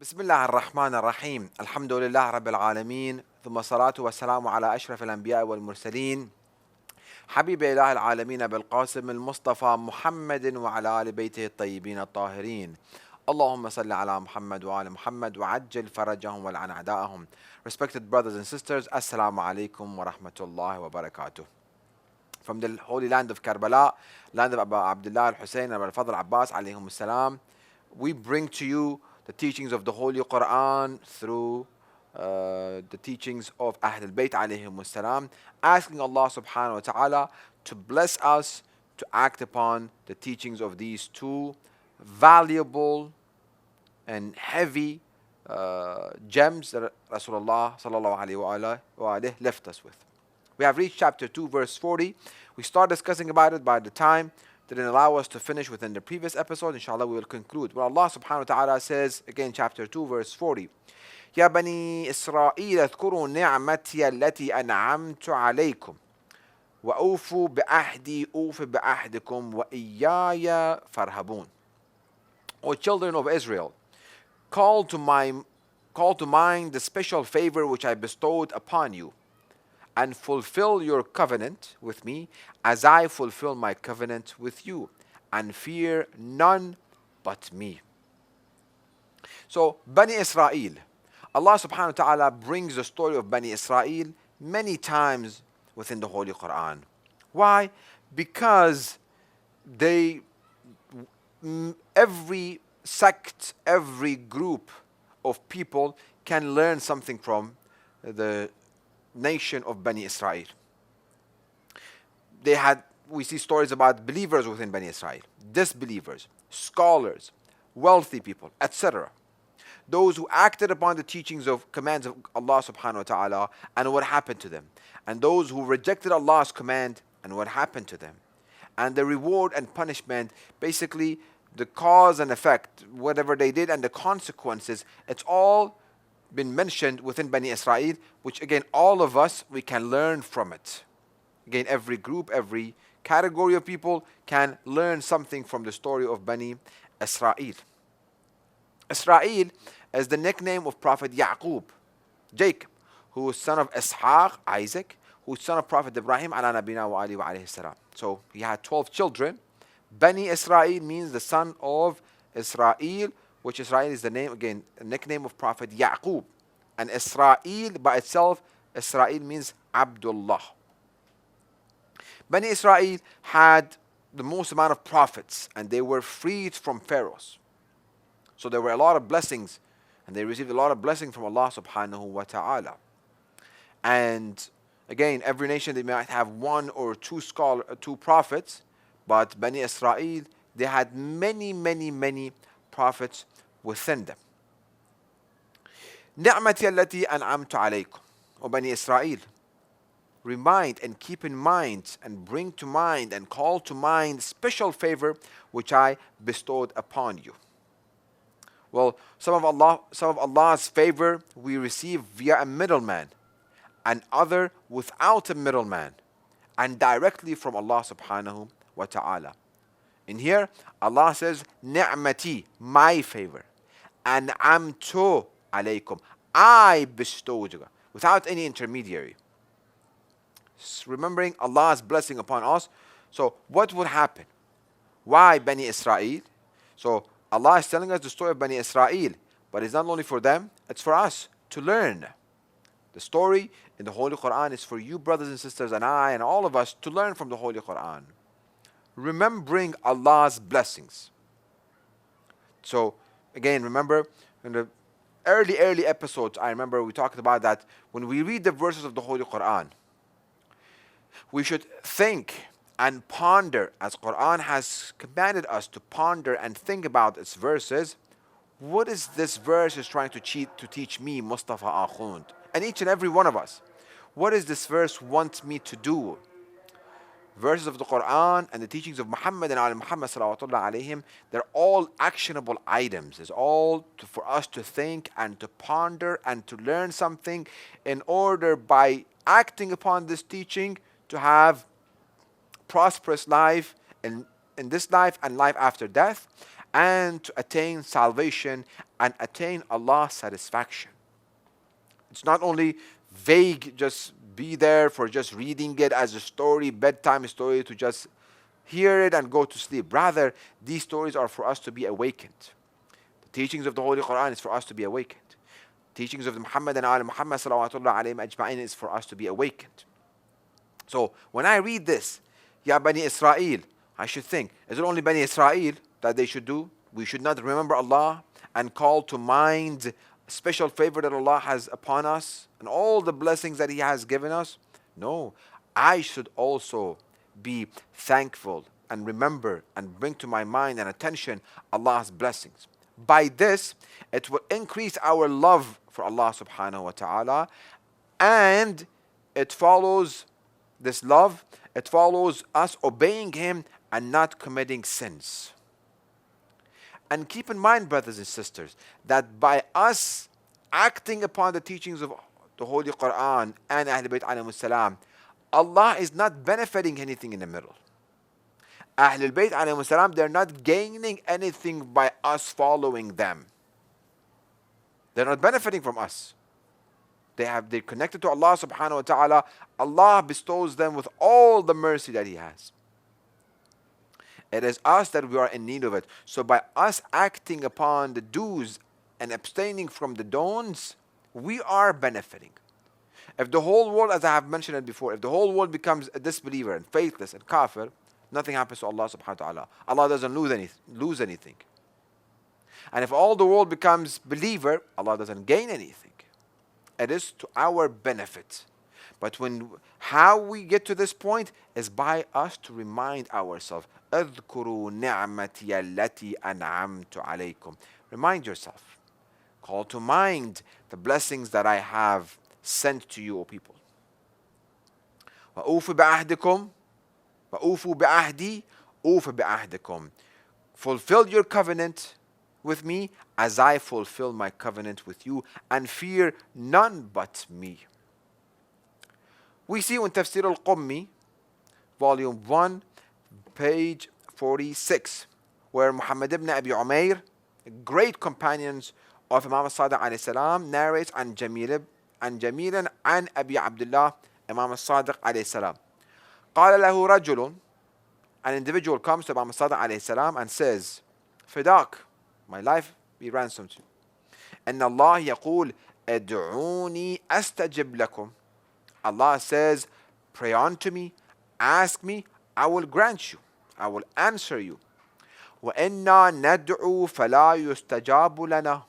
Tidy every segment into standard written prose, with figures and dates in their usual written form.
بسم الله الرحمن الرحيم الحمد لله رب العالمين ثم الصلاة والسلام على أشرف الأنبياء والمرسلين حبيب إله العالمين بالقاسم المصطفى محمد وعلى آل بيته الطيبين الطاهرين اللهم صل على محمد وآل محمد وعجل فرجهم والعن أعداءهم. Respected brothers and sisters, Assalamu alaikum wa rahmatullahi wa barakatuh. From the holy land of Karbala, land of Abu Abdullah al-Hussein and al-Fadl Abbas alayhim salam, we bring to you the teachings of the Holy Quran through the teachings of Ahlulbait alayhim salam, asking Allah subhanahu wa ta'ala to bless us to act upon the teachings of these two valuable and heavy gems that Rasulullah sallallahu alayhi wa left us with. We have reached chapter 2 verse 40. We start discussing about it by the time didn't allow us to finish within the previous episode. Inshallah we will conclude. Well, Allah subhanahu wa ta'ala says again chapter 2 verse 40. يا بني إسرائيل اذكروا نعمتي التي أنعمت عليكم وأوفوا بعهدي أوف بعهدكم وإياي فارهبون. O children of Israel, call to mind the special favor which I bestowed upon you, and fulfill your covenant with me as I fulfill my covenant with you, and fear none but me. So, Bani Israel, Allah subhanahu wa ta'ala brings the story of Bani Israel many times within the Holy Quran. Why? Because every sect, every group of people can learn something from the nation of Bani Israel. We see stories about believers within Bani Israel, disbelievers, scholars, wealthy people, etc. Those who acted upon the teachings of commands of Allah subhanahu wa ta'ala and what happened to them. And those who rejected Allah's command and what happened to them. And the reward and punishment, basically the cause and effect, whatever they did and the consequences, it's all been mentioned within Bani Israel, which again all of us, we can learn from it. Again, every group, every category of people can learn something from the story of Bani Israel. Israel is the nickname of Prophet Yaqub, Jacob, who was son of Ishaq, Isaac, who was son of Prophet Ibrahim ala nabina wa alihi wa alayhi salam. So he had 12 children. Bani Israel means the son of Israel, which Israel is the name, again, a nickname of Prophet Yaqub. And Israel by itself, Israel means Abdullah. Bani Israel had the most amount of prophets and they were freed from pharaohs. So there were a lot of blessings and they received a lot of blessing from Allah subhanahu wa ta'ala. And again, every nation they might have one or two prophets, but Bani Israel, they had many prophets within them. نعمتي التي أنعمت عليكم. O Bani Israel, remind and keep in mind and bring to mind and call to mind special favor which I bestowed upon you. Well, some of Allah's favor we receive via a middleman, and other without a middleman, and directly from Allah subhanahu wa ta'ala. In here, Allah says, Ni'mati, my favor. An'amtu alaykum, I bestowed you, without any intermediary. Remembering Allah's blessing upon us. So what would happen? Why Bani Israel? So Allah is telling us the story of Bani Israel, but it's not only for them, it's for us to learn. The story in the Holy Quran is for you brothers and sisters and I and all of us to learn from the Holy Quran. Remembering Allah's blessings. So again, remember in the early episodes, I remember we talked about that when we read the verses of the Holy Quran, we should think and ponder, as Quran has commanded us to ponder and think about its verses. What is this verse is trying to teach me, Mustafa Akhound, and each and every one of us? What does this verse want me to do? Verses of the Quran and the teachings of Muhammad and Ali Muhammad salawatullah alayhim, they're all actionable items. It's all for us to think and to ponder and to learn something in order by acting upon this teaching to have prosperous life in this life and life after death, and to attain salvation and attain Allah's satisfaction. It's not only vague, just be there for just reading it as a story, bedtime story, to just hear it and go to sleep. Rather, these stories are for us to be awakened. The teachings of the Holy Quran is for us to be awakened. Teachings of the Muhammad and Al Muhammad salawatullah alayhim ajma'in is for us to be awakened. So when I read this, Ya Bani Israel, I should think, is it only Bani Israel that they should do? We should not remember Allah and call to mind special favor that Allah has upon us and all the blessings that He has given us? No, I should also be thankful and remember and bring to my mind and attention Allah's blessings. By this, it will increase our love for Allah subhanahu wa ta'ala, and it follows this love, it follows us obeying Him and not committing sins. And keep in mind, brothers and sisters, that by us acting upon the teachings of the Holy Quran and Ahlulbait alayhimus salam, Allah is not benefiting anything in the middle. Ahlulbait alayhimus salam, they're not gaining anything by us following them. They're not benefiting from us. They're connected to Allah subhanahu wa ta'ala. Allah bestows them with all the mercy that He has. It is us that we are in need of it. So by us acting upon the do's and abstaining from the don'ts, we are benefiting. If the whole world, as I have mentioned it before, if the whole world becomes a disbeliever and faithless and kafir, nothing happens to Allah subhanahu wa ta'ala. Allah doesn't lose anything. And if all the world becomes believer, Allah doesn't gain anything. It is to our benefit. But how we get to this point is by us to remind ourselves, اذكروا نعمتي التي أنعمت عليكم. Remind yourself. Call to mind the blessings that I have sent to you, O people. وأوفوا بعهدكم وأوفوا بعهدي أوف بعهدكم. Fulfill your covenant with me as I fulfill my covenant with you, and fear none but me. We see in Tafsir al-Qummi, volume 1, page 46, where Muhammad ibn Abi Umair, great companions of Imam al-Sadiq alayhi salam, narrates عن جميل عن أبي عبد الله Imam al-Sadiq alayhi salam. قال له رجل, an individual comes to Imam al-Sadiq alayhi salam and says, فداك, my life be ransomed to you. إن الله يقول ادعوني أستجب لكم. Allah says, pray unto me, ask me, I will grant you, I will answer you. وَإِنَّا نَدْعُو فَلَا يُسْتَجَابُ لَنَا.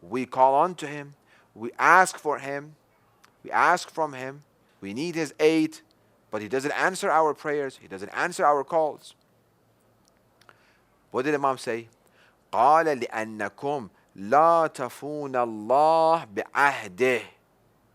We call unto Him, we ask for Him, we ask from Him, we need His aid, but He doesn't answer our prayers, He doesn't answer our calls. What did Imam say? قَالَ لِأَنَّكُمْ لَا تَفُونَ اللَّهِ بِعَهْدِهِ.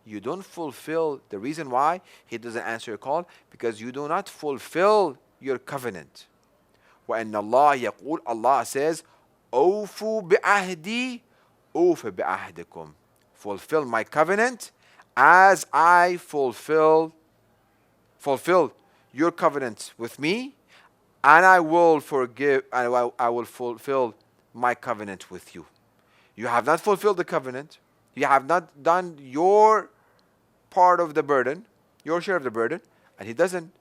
You don't fulfill, the reason why He doesn't answer your call, because you do not fulfill your covenant. وَإِنَّ اللَّهَ يَقُولُ, Allah says, أَوْفُوا بِعَهْدِي أُوفِ بِعَهْدِكُمْ. Fulfill my covenant as I fulfill your covenant with me, and I will forgive, and I will fulfill my covenant with you. You have not fulfilled the covenant. You have not done your part of the burden, your share of the burden, and He doesn't.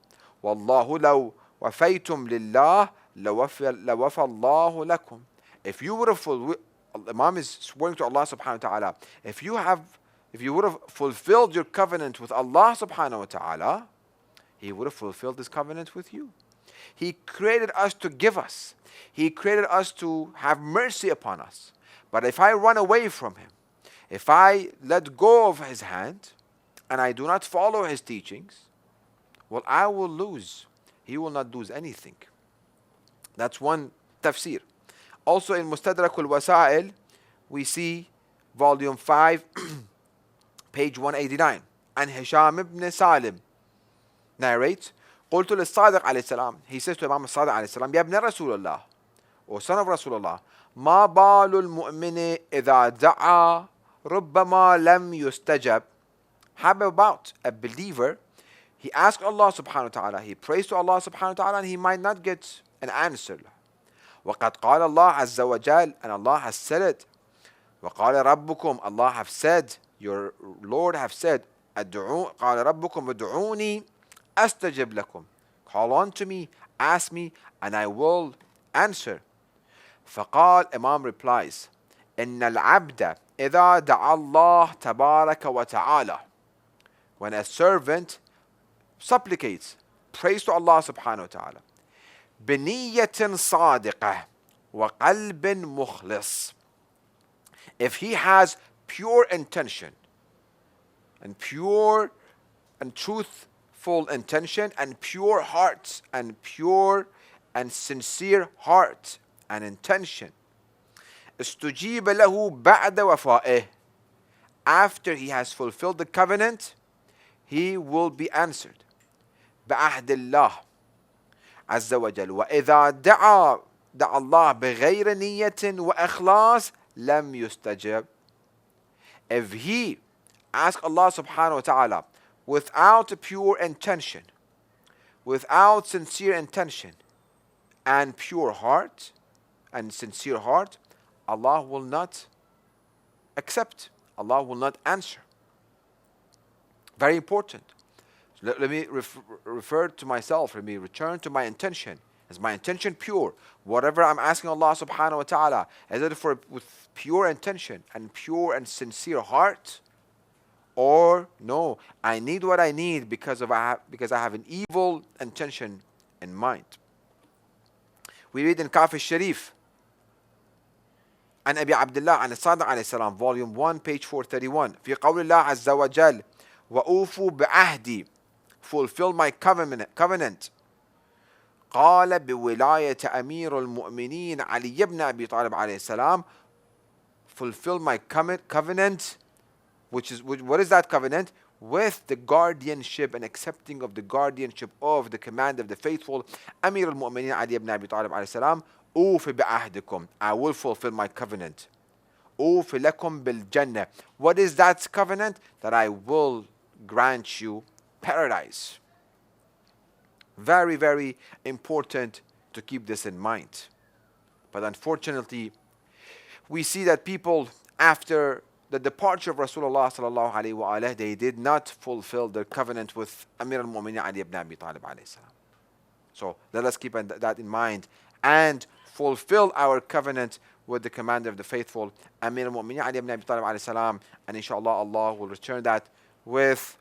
وَاللَّهُ لَوْ وَفَيْتُمْ لِلَّهِ لَوَفَى اللَّهُ لَكُمْ. If you would have fulfilled, Imam is swearing to Allah subhanahu wa ta'ala, if you would have fulfilled your covenant with Allah subhanahu wa ta'ala, He would have fulfilled His covenant with you. He created us to give us. He created us to have mercy upon us. But if I run away from Him, if I let go of His hand, and I do not follow His teachings, well, I will lose. He will not lose anything. That's one tafsir. Also in Mustadrak al-Wasa'il, we see volume 5, page 189. And Hisham ibn Salim narrates, قلت للصادق عليه السلام, he says to Imam al-Sadiq عليه السلام, يا ابن رسول الله, O son of Rasulullah, ما بال المؤمن إذا دعا ربما لم يستجب. How about a believer? He asks Allah subhanahu wa ta'ala, he prays to Allah subhanahu wa ta'ala, and he might not get an answer. وقد قال الله عز وجل, and Allah has said it. وقال ربكم, Allah have said, your Lord have said, قال ربكم ادعوني أستجب لكم. Call on to me, ask me, and I will answer. فقال, Imam replies, إن العبد إذا دعا الله تبارك وتعالى. When a servant supplicates, prays to Allah subhanahu wa ta'ala, بنية صادقة وقلب مخلص. If he has pure intention and pure and truthful intention and pure heart and pure and sincere heart and intention, استجيب له بعد وفائه. After he has fulfilled the covenant, he will be answered. بعهد الله عز وجل. وإذا دعا الله بغير نية وإخلاص لم يستجب. If he asks Allah subhanahu wa ta'ala without a pure intention, without sincere intention and pure heart and sincere heart, Allah will not accept. Allah will not answer. Very important. Let me refer to myself. Let me return to my intention. Is my intention pure? Whatever I'm asking Allah subhanahu wa ta'ala, is it with pure intention and pure and sincere heart? Or no, I need what I need because I have an evil intention in mind. We read in Kaf al-Sharif, عن أبي عبد الله عن الصادق عليه السلام, volume 1, page 431, في قول الله عز وجل وأوفوا بعهدي, fulfill my covenant. قال بولاية أمير المؤمنين علي بن أبي طالب عليه السلام, fulfill my covenant, what is that covenant? With the guardianship and accepting of the guardianship of the command of the faithful أمير المؤمنين علي بن أبي طالب عليه السلام. أوف بعهدكم, I will fulfill my covenant. أوف لكم بالجنة. What is that covenant? That I will grant you paradise. Very, very important to keep this in mind. But unfortunately, we see that people, after the departure of Rasulullah sallallahu alaihi wasallam, they did not fulfill their covenant with Amir al-Mu'minin Ali ibn Abi Talib alayhi salam. So let us keep that in mind and fulfill our covenant with the commander of the faithful, Amir al-Mu'minin Ali ibn Abi Talib alayhi salam, and inshallah Allah will return that with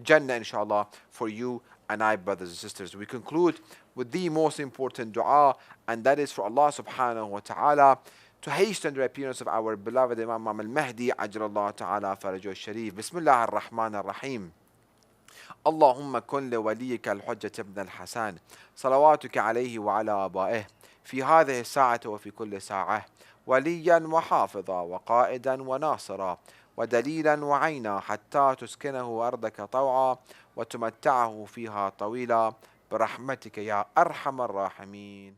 Jannah inshallah for you and I, brothers and sisters. We conclude with the most important dua, and that is for Allah subhanahu wa ta'ala to hasten the appearance of our beloved Imam al-Mahdi ajralallahu ta'ala farajuh al-sharif. Bismillah ar-Rahman ar-Rahim. اللهم كن لوليك الحجة ابن الحسن صلواتك عليه وعلى آبائه في هذه الساعة وفي كل ساعة وليا وحافظا وقائدا وناصرا ودليلا وعينا حتى تسكنه أرضك طوعا وتمتعه فيها طويلا برحمتك يا أرحم الراحمين.